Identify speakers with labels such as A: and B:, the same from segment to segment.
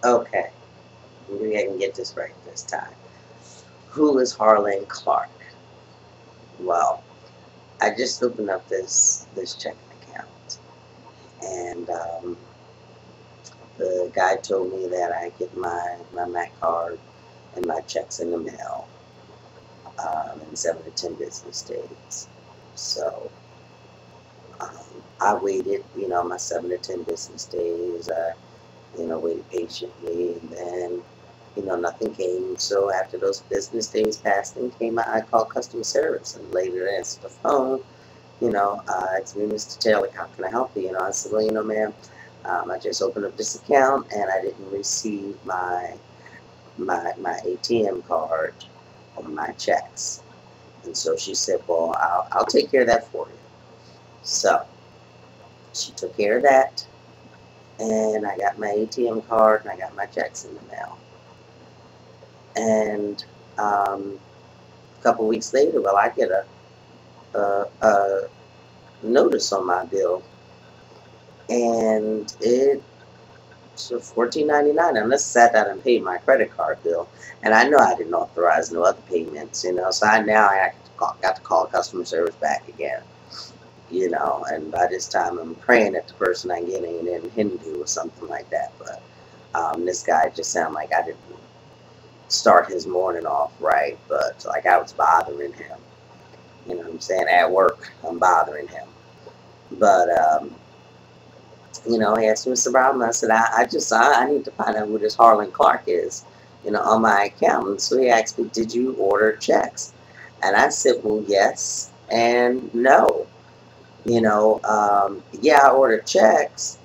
A: Okay, maybe I can get this right this time. Who is Harlan Clark? Well, I just opened up this checking account, and the guy told me that I get my Mac card and my checks in the mail in 7 to 10 business days. So I waited, my 7 to 10 business days. Waited patiently, and then, nothing came. So after those business days passed and came, I called customer service and later answered the phone. It's me, Mr. Taylor. How can I help you? I said, well, ma'am, I just opened up this account and I didn't receive my ATM card or my checks. And so she said, well, I'll take care of that for you. So she took care of that, and I got my ATM card and I got my checks in the mail. And a couple weeks later, well, I get a notice on my bill, and it's $14.99. And let's sat down and paid my credit card bill, and I know I didn't authorize no other payments, So I got to call customer service back again, And by this time, I'm praying that the person I'm getting in Hindu or something like that. But this guy just sounded like I didn't start his morning off right, but like I was bothering him. You know what I'm saying? At work, I'm bothering him. But, he asked me what's the problem. I said, I need to find out who this Harlan Clark is, on my account. And so he asked me, did you order checks? And I said, well, yes and no. Yeah, I ordered checks,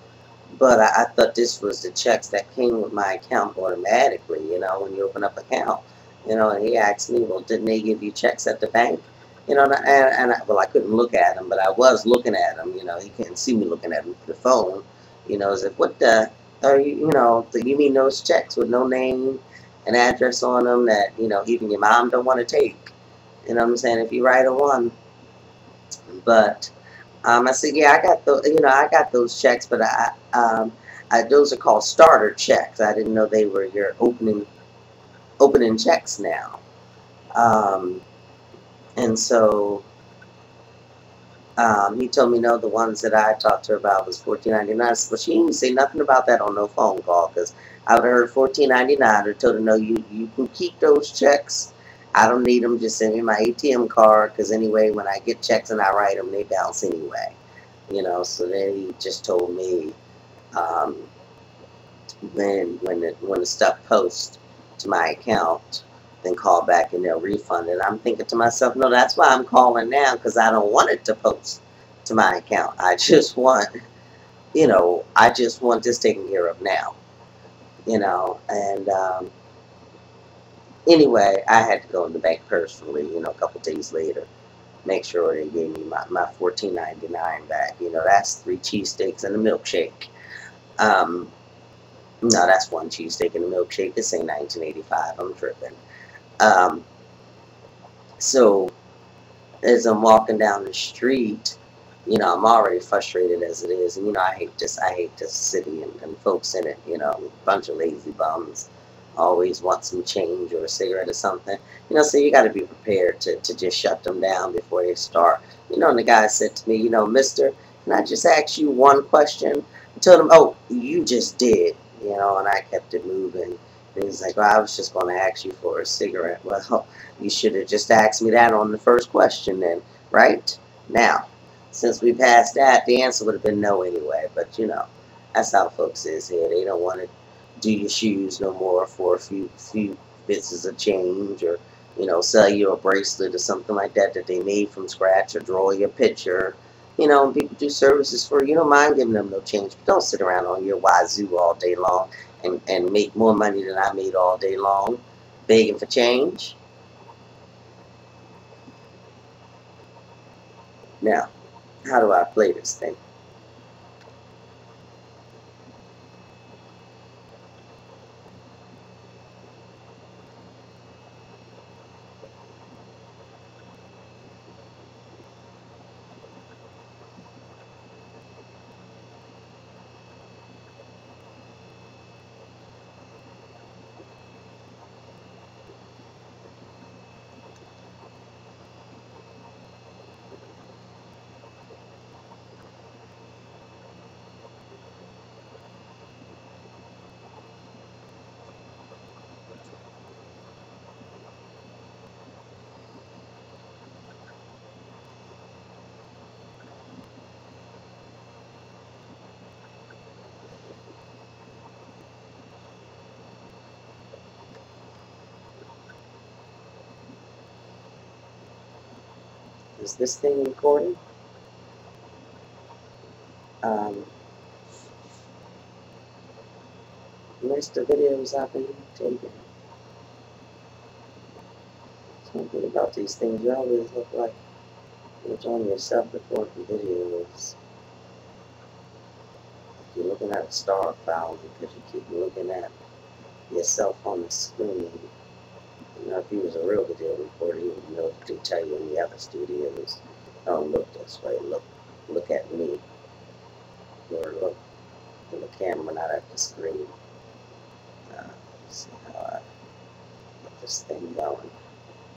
A: but I thought this was the checks that came with my account automatically, when you open up an account. And he asked me, well, didn't they give you checks at the bank? Well, I couldn't look at them, but I was looking at them. He couldn't see me looking at them through the phone. It's like, what the are you, you mean those checks with no name and address on them that, even your mom don't want to take? You know what I'm saying? If you write a one. But I said, yeah, I got those, I got those checks, but those are called starter checks. I didn't know they were your opening checks now. Um, and so he told me, no, the ones that I talked to her about was $14.99. But she didn't say nothing about that on no phone call, because I would have heard $14.99 or told her, no, you can keep those checks. I don't need them. Just send me my ATM card, because anyway, when I get checks and I write them, they bounce anyway. So then he just told me um, when the stuff posts to my account, then call back and they'll refund it. I'm thinking to myself, no, that's why I'm calling now, because I don't want it to post to my account. I just want this taken care of now. And anyway, I had to go in the bank personally, a couple days later, make sure they gave me my $14.99 back. That's 3 cheesesteaks and a milkshake. Um, no, that's 1 cheesesteak and a milkshake. This ain't 1985. I'm tripping. Um, so as I'm walking down the street, I'm already frustrated as it is, and I hate this city and folks in it. A bunch of lazy bums always want some change or a cigarette or something. So you got to be prepared to just shut them down before they start. And the guy said to me, Mister, can I just ask you one question? I told him, oh, you just did. And I kept it moving. And he's like, well, I was just going to ask you for a cigarette. Well, you should have just asked me that on the first question then, right? Now, since we passed that, the answer would have been no anyway. But that's how folks is here. They don't want to do your shoes no more for a few bits of change, or sell you a bracelet or something like that they made from scratch, or draw your picture. And people do services for you. You don't mind giving them no change, but don't sit around on your wazoo all day long and make more money than I made all day long begging for change. Now, how do I play this thing? Is this thing recording? Most of the videos I've been taking. Something about these things, you always look like you're on yourself recording videos. You're looking at a star file because you keep looking at yourself on the screen. You know, if you was a real video recorder, you would know to tell you in the other studios, don't look this way, look at me. Or look to the camera, not at the screen. Let's see how I get this thing going.